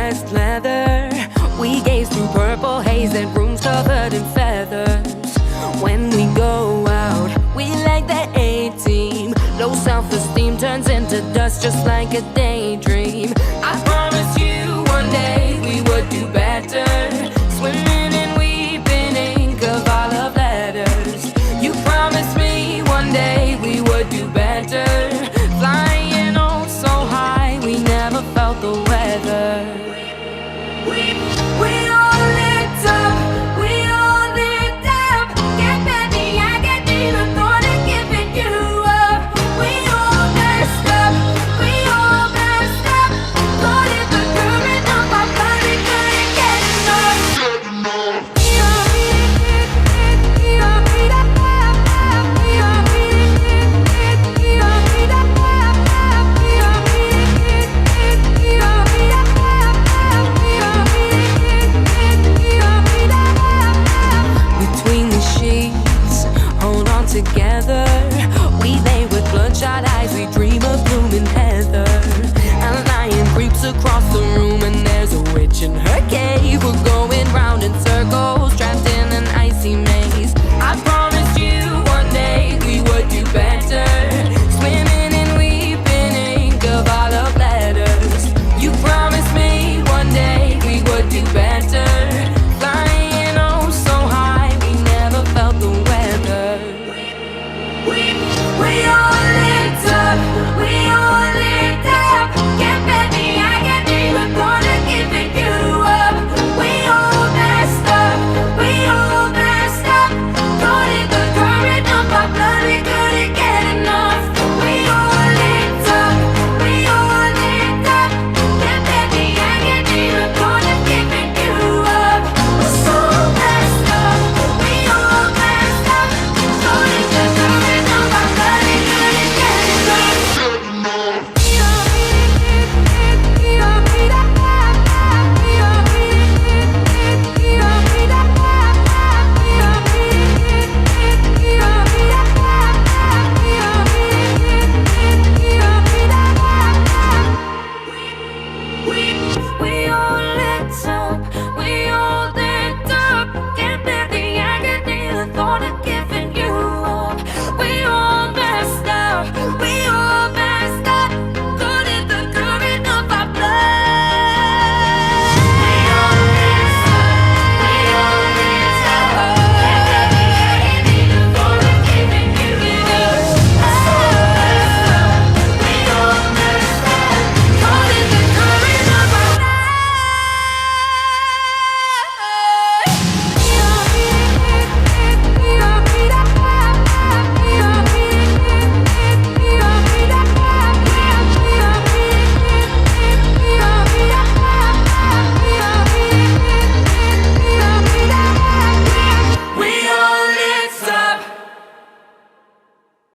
pressed leather. We gaze through purple haze at rooms covered in feathers. When we go out, we like the A-team. Low self-esteem turns into dust just like a daydream. I promise you one day we would do better. Swimming in weeping ink of our love letters. You promised me one day we would do better. Flying oh so high, we never felt the weather. We all lit up, we all lit up. Get baby, I get deep, the thought of giving you up. We all messed up, we all messed up. Caught in the current of my body, couldn't get enough. Between the sheets, hold on together. We lay with bloodshot eyes, we dream of blooming heather. A lion creeps across the room and there's a witch in her cave. We're going round in circles,